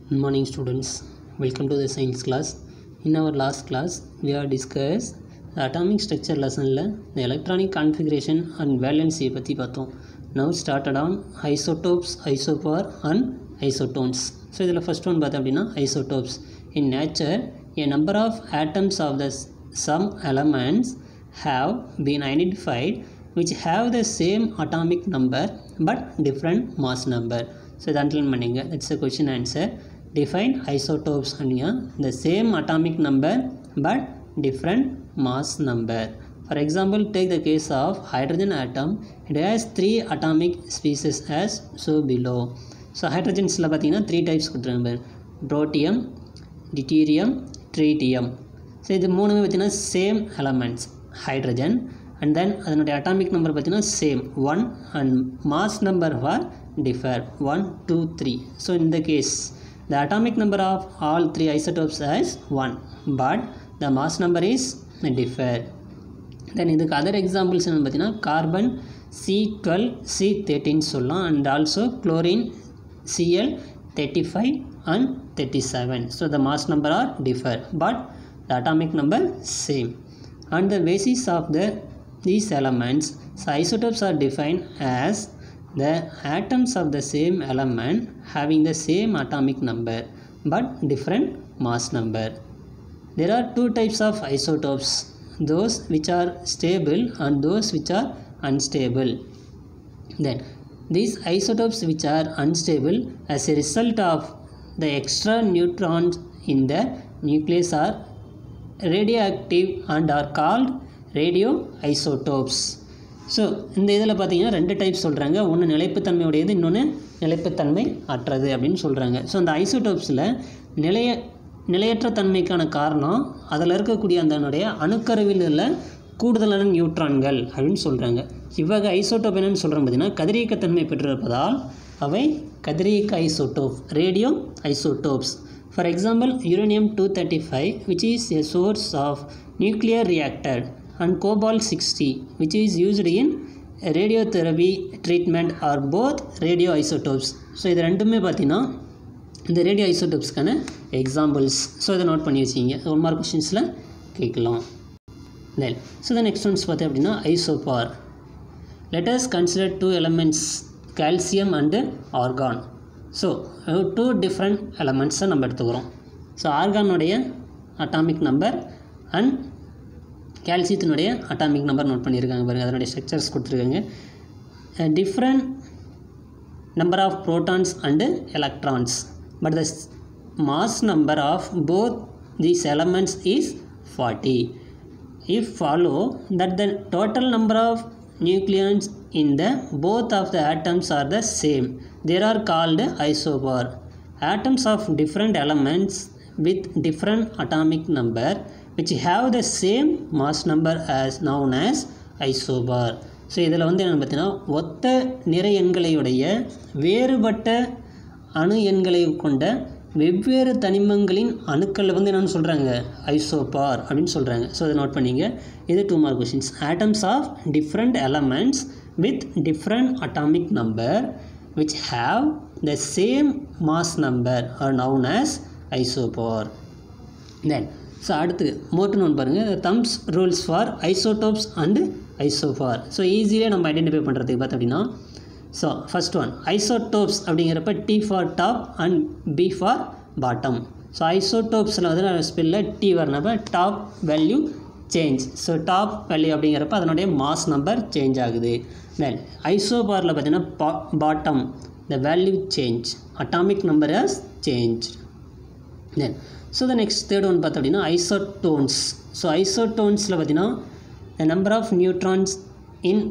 Good morning students, welcome to the science class. In our last class we have discussed the atomic structure lesson the electronic configuration and valency பத்தி பார்த்தோம். Now started on isotopes, isospore and isotones. So இதில் first one பார்த்தோம் அப்படின்னா isotopes. In nature a number of atoms of the some elements have been identified which have the same atomic number but different mass number. So இதை underline பண்ணிங்க. That's the question answer. Define isotopes and the same atomic number but different mass number. For example, take the case of hydrogen atom. It has 3 atomic species as so below. So hydrogens la pathina 3 types கொடுத்திருக்காங்க. Protium, deuterium, tritium. So இது மூணுமே pathina same elements hydrogen and then அதனுடைய atomic number pathina same 1 and mass number for differ 1 2 3. So in the case the atomic number of all 3 isotopes is 1 but the mass number is differ. Then இதுக்கு other examples என்னன்னு பார்த்தீங்கன்னா carbon C12 C13 சொல்லலாம் and also chlorine Cl 35 and 37. So the mass number are differ but the atomic number same. On the basis of these elements, so isotopes are defined as the atoms of the same element having the same atomic number but different mass number. There are 2 types of isotopes, those which are stable and those which are unstable. Then these isotopes which are unstable as a result of the extra neutrons in the nucleus are radioactive and are called radioisotopes. So இந்த இதில் பார்த்தீங்கன்னா 2 types சொல்கிறாங்க. ஒன்று நிலைப்புத்தன்மையுடையது, இன்னொன்று நிலைப்புத்தன்மை அற்றது அப்படின்னு சொல்கிறாங்க. So அந்த ஐசோடோப்ஸில் நிலையற்ற தன்மைக்கான காரணம் அதில் இருக்கக்கூடிய அதனுடைய அணுக்கருவில் உள்ள கூடுதலான நியூட்ரான்கள் அப்படின்னு சொல்கிறாங்க. இவ்வகை ஐசோடோப் என்னென்னு சொல்கிறோம் பார்த்தீங்கன்னா கதிரியக்கத்தன்மை பெற்றிருப்பதால் அவை கதிரியக்க isotope, radio isotopes. For example uranium 235 which is a source of nuclear reactor and cobalt 60 which is used in radiotherapy treatment are both radioisotopes. So இது ரெண்டுமே பார்த்தீங்கன்னா இந்த ரேடியோ ஐசோடோப்ஸ்க்கான எக்ஸாம்பிள்ஸ். ஸோ இதை நோட் பண்ணி வச்சிங்க, 1 மார்க் கொஷின்ஸில் கேட்கலாம். Then so the next ones பார்த்தேன் அப்படின்னா isobar. Let us consider 2 elements calcium and argon. So 2 different எலமெண்ட்ஸை நம்ம எடுத்துக்கிறோம். ஸோ ஆர்கானுடைய அட்டாமிக் நம்பர் அண்ட் கால்சியத்தினுடைய அட்டாமிக் நம்பர் நோட் பண்ணியிருக்காங்க பாருங்கள். அதனுடைய ஸ்ட்ரக்சர்ஸ் கொடுத்துருக்காங்க. Different number of protons and electrons but the mass number of both these elements is 40. If follow that the total number of nucleons in the both of the atoms are the same, they are called isobar. Atoms of different elements with different atomic number which have the same mass number as known as isobar. So இதில் வந்து என்னென்னு பார்த்தீங்கன்னா ஒத்த நிறை எண்களையுடைய வேறுபட்ட அணு எண்களை கொண்ட வெவ்வேறு தனிமங்களின் அணுக்கள் வந்து என்னென்னு சொல்கிறாங்க ஐசோபார் அப்படின்னு சொல்கிறாங்க. ஸோ அதை நோட் பண்ணிங்க. இது 2 mark questions. Atoms of different elements with different atomic number which have the same mass number are known as isobar. Then so அடுத்து மோட்டு நோன் பாருங்கள், thumbs rules for isotopes and isobar. So ஈஸியாக நம்ம identify பண்ணுறதுக்கு பார்த்து அப்படின்னா so first one isotopes அப்படிங்கிறப்ப T for top and B for bottom. So ஐசோடோப்ஸில் வந்து நான் ஸ்பெல்லில் T வரனப்போ top value change. So top value அப்படிங்கிறப்ப அதனுடைய மாஸ் நம்பர் சேஞ்ச் ஆகுது. தென் ஐசோபாரில் பார்த்தீங்கன்னா bottom the value change, atomic number has change. Then so the next third one பார்த்தோம் அப்படின்னா ஐசோடோன்ஸ். ஸோ ஐசோடோன்ஸில் பார்த்தீங்கன்னா த நம்பர் ஆஃப் நியூட்ரான்ஸ் இன்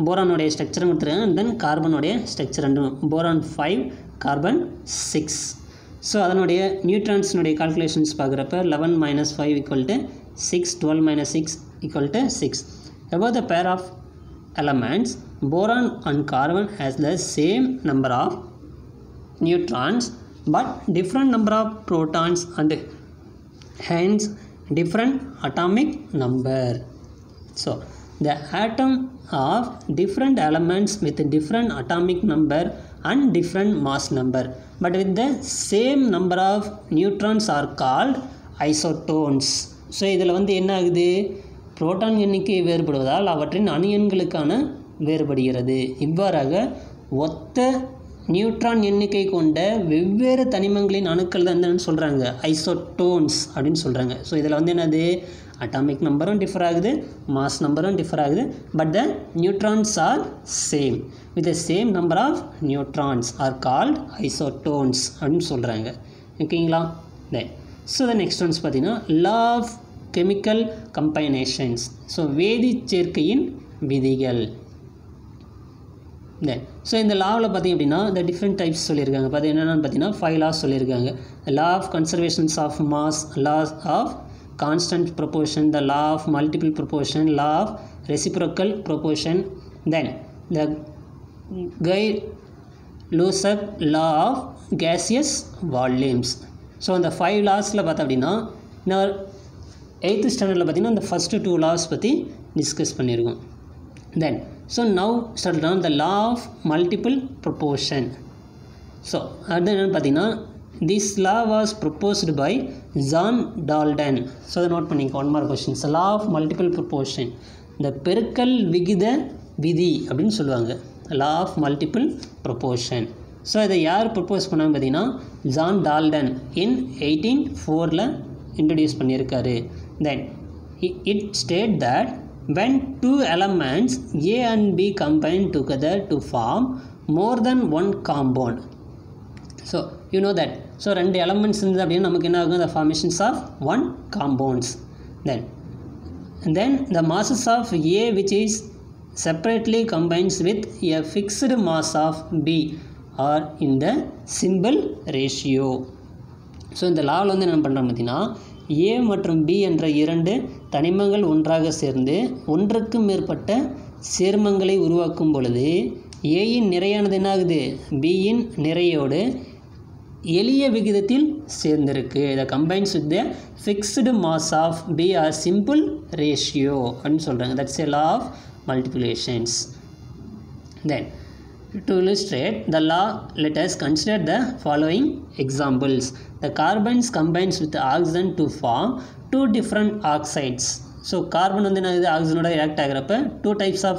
போரானுடைய ஸ்ட்ரக்சரும் கொடுத்துருக்காங்க அண்ட் தென் கார்பனுடைய ஸ்ட்ரக்சர் ரெண்டும். Boron 5 carbon 6. ஸோ அதனுடைய நியூட்ரான்ஸினுடைய கால்குலேஷன்ஸ் பார்க்குறப்ப 11 - 5 = 6, 12 - 6 = 6. Above the pair of elements, boron and carbon has the same number of neutrons but different number of protons and hence different atomic number. So the atom of different elements with different atomic number and different mass number, but with the same number of neutrons are called isotopes. So இதில் வந்து என்ன ஆகுது, proton எண்ணிக்கை வேறுபடுவதால் அவற்றின் அணு எண்களுக்கான வேறுபடுகிறது. இவ்வாறாக ஒத்த நியூட்ரான் எண்ணிக்கை கொண்ட வெவ்வேறு தனிமங்களின் அணுக்கள் தான் என்னன்னு சொல்கிறாங்க, ஐசோட்டோன்ஸ் அப்படின்னு சொல்கிறாங்க. ஸோ இதில் வந்து என்னது, அட்டாமிக் நம்பரும் டிஃபர் ஆகுது, மாஸ் நம்பரும் டிஃபர் ஆகுது, but the neutrons are same. With the same number of neutrons are called isotones அப்படின்னு சொல்கிறாங்க. ஓகேங்களா. Then so the next ones பார்த்தீங்கன்னா law of chemical combinations. So வேதி சேர்க்கையின் விதிகள். தென் ஸோ இந்த லாவில் பார்த்திங்க அப்படின்னா இந்த டிஃப்ரெண்ட் டைப்ஸ் சொல்லியிருக்காங்க. பார்த்து என்னென்னு பார்த்தீங்கன்னா 5 laws சொல்லியிருக்காங்க. Law of conservations of mass, law of constant proportion, the law of multiple proportion, law of reciprocal proportion, then the Guy-Lussac law of gaseous volumes. So அந்த 5 laws பார்த்தா அப்படின்னா நான் 8th ஸ்டாண்டர்டில் பார்த்தீங்கன்னா இந்த ஃபஸ்ட்டு 2 laws பற்றி discuss பண்ணியிருக்கோம். Then so now start on the law of multiple proportion. So அது என்னென்னு பார்த்தீங்கன்னா this law was proposed by John Dalton. So அதை நோட் பண்ணிக்க. One mark questions. Law of multiple proportion, இந்த பெருக்கல் விகித விதி அப்படின்னு சொல்லுவாங்க. Law of multiple proportion. So இதை யார் ப்ரொப்போஸ் பண்ணாங்க பார்த்தீங்கன்னா ஜான் டால்டன் இன் 1804 இன்ட்ரடியூஸ் பண்ணியிருக்காரு. Then it state that when two elements A and B combine together to form more than one compound. So you know that. So ரெண்டு elements இருந்தது அப்படின்னா நமக்கு என்ன ஆகும், the formations of one compounds. Then the masses of A which is separately combines with a fixed mass of B are in the symbol ratio. So இந்த லாவில் வந்து என்ன பண்ணுறோம் பார்த்தீங்கன்னா A மற்றும் B என்ற 2 தனிமங்கள் ஒன்றாக சேர்ந்து ஒன்றுக்கு மேற்பட்ட சேர்மங்களை உருவாக்கும் பொழுது Aயின் நிறையானது என்ன ஆகுது, Bயின் நிறையோடு எளிய விகிதத்தில் சேர்ந்திருக்கு. இதை combines with the fixed mass of B are simple ratio அப்படின்னு சொல்கிறாங்க. That's a law of multiplications. Then to illustrate the law, let us consider the following examples. The carbons combines with oxygen to form two different oxides. So carbon வந்து என்னது, ஆக்சிஜனோட react ஆகிறப்ப 2 types of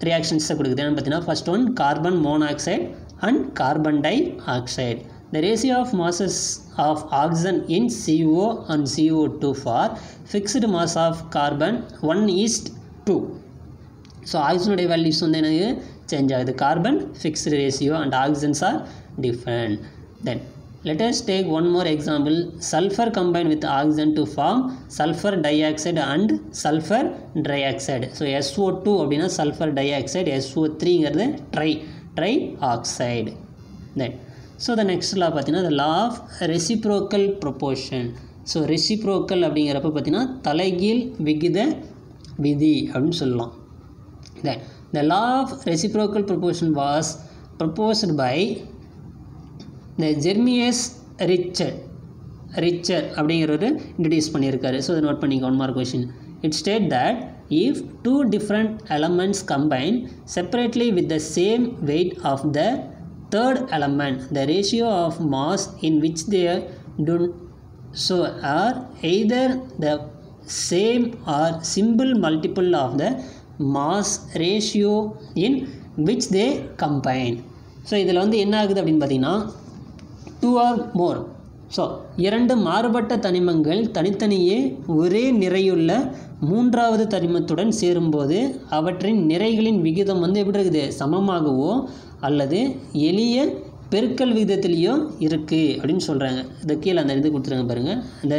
reactions கொடுக்குது. என்னன்னு பார்த்தீங்கன்னா first one carbon monoxide and carbon di oxide. The ratio of masses of oxygen in CO and CO2 for fixed mass of carbon 1:2. So ஆக்சிஜனுடைய values வந்து எனக்கு change ஆகுது. Carbon fixed ratio and oxygens are different. Then let us take one more example. Sulfur combined with oxygen to form sulfur dioxide and sulfur trioxide. So SO2 அப்படின்னா sulfur dioxide, SO3ங்கிறது trioxide. Then so the next law பார்த்தீங்கன்னா the law of reciprocal proportion. So reciprocal அப்படிங்கிறப்ப பார்த்தீங்கன்னா தலைகீழ் விகித விதி அப்படின்னு சொல்லலாம். Then the law of reciprocal proportion was proposed by the Jeremias Richter அப்படிங்கிறவர் இன்ட்ரடியூஸ் பண்ணியிருக்காரு. ஸோ அதை நோட் பண்ணிக்க. One mark question. It state that if two different elements combine separately with the same weight of the third element, the ratio of mass in which they do so are either the same or simple multiple of the mass ratio in which they combine. So இதில் வந்து என்ன ஆகுது அப்படின்னு பார்த்தீங்கன்னா 2 or more. So 2 மாறுபட்ட தனிமங்கள் தனித்தனியே ஒரே நிறையுள்ள மூன்றாவது தனிமத்துடன் சேரும்போது அவற்றின் நிறைகளின் விகிதம் வந்து எப்படி இருக்குது, சமமாகவோ அல்லது எளிய பெருக்கல் விகிதத்திலேயோ இருக்குது அப்படின்னு சொல்கிறாங்க. இந்த கீழே அந்த இது கொடுத்துருங்க பாருங்கள், அந்த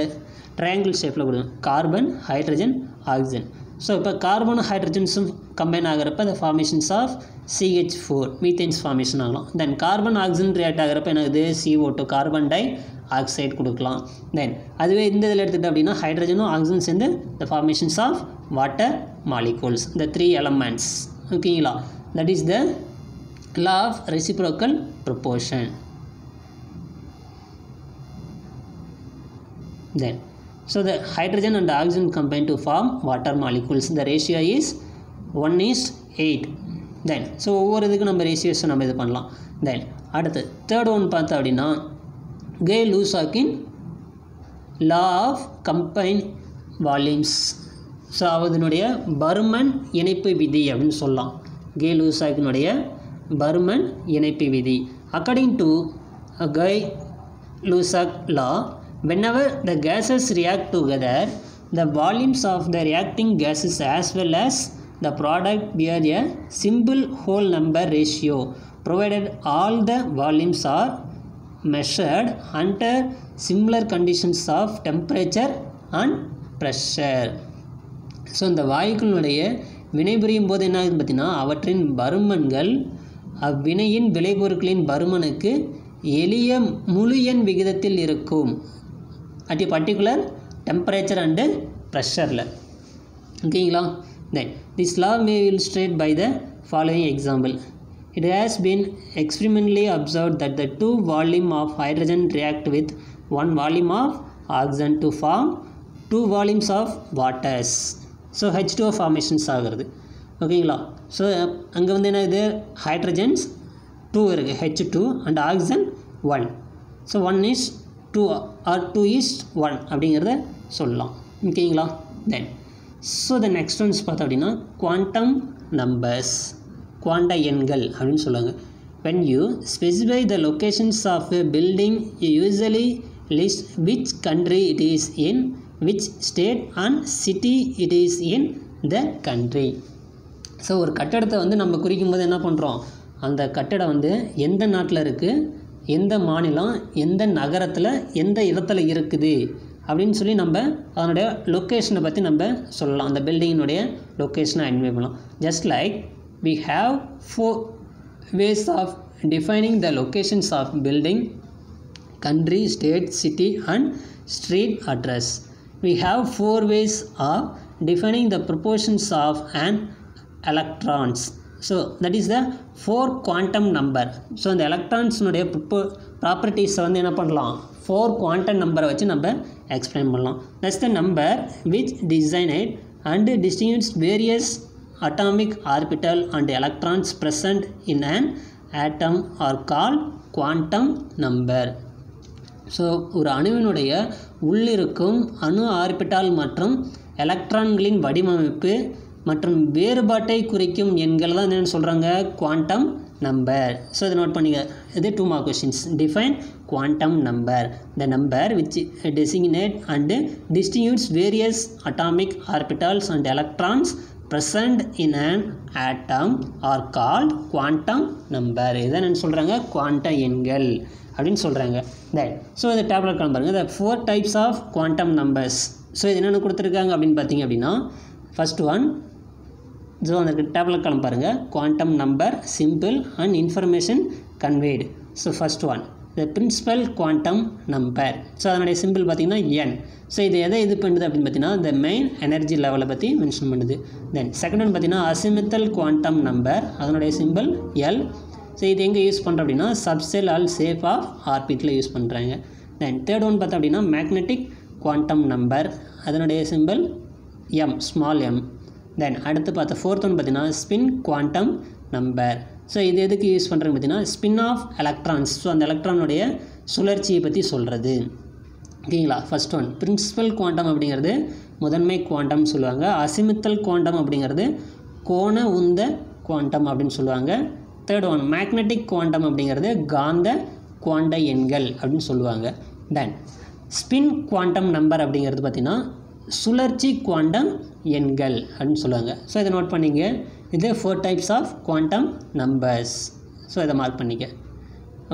ட்ரையாங்கிள் ஷேப்பில் கொடுங்க. Carbon, hydrogen, oxygen. ஸோ இப்போ கார்பன் ஹைட்ரஜன்ஸும் கம்பைன் ஆகிறப்ப the formations of CH4 methanes formation ஆகலாம். தென் கார்பன் ஆக்சிஜன் ரியாக்ட் ஆகிறப்ப என்னது, CO2 கார்பன் டை ஆக்சைடு கொடுக்கலாம். தென் அதுவே இந்த இதில் எடுத்துகிட்டு அப்படின்னா ஹைட்ரஜனும் ஆக்சிஜன் சேர்ந்து the formations of water molecules, the 3 elements. ஓகேங்களா. that is the law of reciprocal proportion. Then so the hydrogen and the oxygen combine to form water molecules. The ratio is 1:8. Then so ஒவ்வொரு இதுக்கு நம்ம ரேஷியோஸை நம்ம இது பண்ணலாம். தென் அடுத்து third one பார்த்தோம் அப்படின்னா கே லூசாக்கின் law of combine volumes. So அதனுடைய பருமன் இணைப்பு விதி அப்படின்னு சொல்லலாம். கே லூசாக்கினுடைய பருமன் இணைப்பு விதி. According to Gay Lussac law, whenever the gases react together, the volumes of the reacting gases as well as the product bear a simple whole number ratio, provided all the volumes are measured under similar conditions of temperature and pressure. So இந்த வாயுக்களுடைய வினைபுரியும் போது என்ன ஆகுதுன்னு பார்த்தீங்கன்னா அவற்றின் பருமன்கள் அவ்வினையின் விளைபொருட்களின் பருமனுக்கு எளிய முழு எண் விகிதத்தில் இருக்கும் at a particular temperature and ப்ரெஷரில். ஓகேங்களா? Then this law may illustrate by the following example. It has been experimentally observed that the 2 volume of hydrogen react with 1 volume of oxygen to form 2 volumes of waters. So H2O formations ஆகிறது. ஓகேங்களா? So அங்கே வந்து என்ன இது hydrogens 2 இருக்குது, H2 and oxygen 1. So 1:2 R 2:1 அப்படிங்கிறத சொல்லலாம். ஓகேங்களா? Then so the next once பார்த்தோம் அப்படின்னா குவாண்டம் நம்பர்ஸ், குவாண்ட எண்கள் அப்படின்னு சொல்லுவாங்க. when you specify the locations of a building you usually list which country it is in, which state and city it is in the country. So ஒரு கட்டடத்தை வந்து நம்ம குறிக்கும் போது என்ன பண்ணுறோம், அந்த கட்டடம் வந்து எந்த நாட்டில் இருக்குது, எந்த மாநிலம், எந்த நகரத்தில், எந்த இடத்துல இருக்குது அப்படின்னு சொல்லி நம்ம அதனுடைய லொக்கேஷனை பற்றி நம்ம சொல்லலாம். அந்த பில்டிங்கினுடைய லொக்கேஷனை ஐடென்டிஃபை பண்ணலாம். Just like we have 4 ways of defining the locations of building, country, state, city and street address. We have 4 ways of defining the proportions of an electrons. So that is the 4 quantum number. So அந்த எலக்ட்ரான்ஸ்னுடைய ப்ராப்பர்ட்டிஸை வந்து என்ன பண்ணலாம், 4 quantum நம்பரை வச்சு நம்ம explain பண்ணலாம். That's the number which designate and distinguish various atomic orbital and electrons present in an atom are called quantum number. So ஒரு அணுவினுடைய உள்ளிருக்கும் அணு ஆர்பிட்டால் மற்றும் எலக்ட்ரான்களின் வடிவமைப்பு மற்றும் வேறுபாட்டை குறிக்கும் எண்கள் தான் என்னென்னு சொல்கிறாங்க, குவாண்டம் நம்பர். ஸோ இதை நோட் பண்ணிக்க. இது 2 mark questions. Define quantum number. The number which designate and distinguishes various atomic orbitals and electrons present in an atom are called quantum number. இதை என்ன சொல்கிறாங்க, குவாண்ட எண்கள் அப்படின்னு சொல்கிறாங்க. ஸோ இந்த டேப்லெட் காலம் பாருங்கள். the 4 types of quantum numbers. So இது என்னென்ன கொடுத்துருக்காங்க அப்படின்னு பார்த்தீங்க அப்படின்னா ஃபர்ஸ்ட் ஒன், ஸோ அந்த டேப்லெட் காலம் பாருங்கள். Quantum number, simple and information conveyed. So first one the principal quantum number. So அதனுடைய சிம்பிள் பார்த்திங்கன்னா n. ஸோ இது எதை இது பண்ணுது அப்படின்னு பார்த்தீங்கன்னா இந்த மெயின் எனர்ஜி லெவலை பற்றி மென்ஷன் பண்ணுது. தென் செகண்ட் ஒன் பார்த்தீங்கன்னா அசிமித்தல் குவாண்டம் நம்பர், அதனுடைய சிம்பிள் L. ஸோ இது எங்கே யூஸ் பண்ணுறோம் அப்படின்னா சப்செல் ஆல் சேஃப் ஆஃப் ஆர்பிட்டில் யூஸ் பண்ணுறாங்க. தென் தேர்ட் ஒன் பார்த்தோம் அப்படின்னா மேக்னெட்டிக் குவாண்டம் நம்பர், அதனுடைய சிம்பிள் M, ஸ்மால் m. தென் அடுத்து பார்த்த ஃபோர்த் ஒன் பார்த்தீங்கன்னா ஸ்பின் குவாண்டம் நம்பர். ஸோ இது எதுக்கு யூஸ் பண்ணுறாங்க பார்த்தீங்கன்னா ஸ்பின் ஆஃப் எலக்ட்ரான்ஸ். ஸோ அந்த எலக்ட்ரானுடைய சுழற்சியை பற்றி சொல்கிறது. ஓகேங்களா? ஃபர்ஸ்ட் ஒன் பிரின்சிபல் குவாண்டம் அப்படிங்கிறது முதன்மை குவாண்டம்னு சொல்லுவாங்க. அசிமித்தல் குவாண்டம் அப்படிங்கிறது கோண உந்த குவாண்டம் அப்படின்னு சொல்லுவாங்க. தேர்ட் ஒன் மேக்னெட்டிக் குவாண்டம் அப்படிங்கிறது காந்த குவாண்ட எண்கள் அப்படின்னு சொல்லுவாங்க. தென் ஸ்பின் குவாண்டம் நம்பர் அப்படிங்கிறது பார்த்திங்கன்னா சுழற்சி குவாண்டம் எண்கள் அப்படின்னு சொல்லுவாங்க. ஸோ இதை நோட் பண்ணிங்க. இது 4 types of quantum numbers. So இதை மார்க் பண்ணிக்க.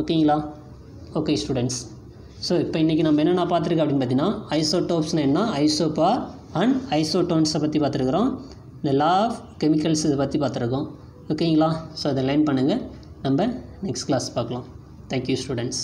ஓகேங்களா? Okay students. ஸோ இப்போ இன்றைக்கி நம்ம என்னென்ன பார்த்துருக்கோம் அப்படின்னு பார்த்தீங்கன்னா ஐசோடோப்ஸ்னால் என்ன, ஐசோபார் அண்ட் ஐசோடோன்ஸை பற்றி பார்த்துருக்குறோம். இந்த லா ஆஃப் கெமிக்கல்ஸ் இதை பற்றி பார்த்துருக்கோம். ஓகேங்களா? ஸோ அதை லைன் பண்ணுங்கள். நம்ம நெக்ஸ்ட் கிளாஸ் பார்க்கலாம். Thank you students.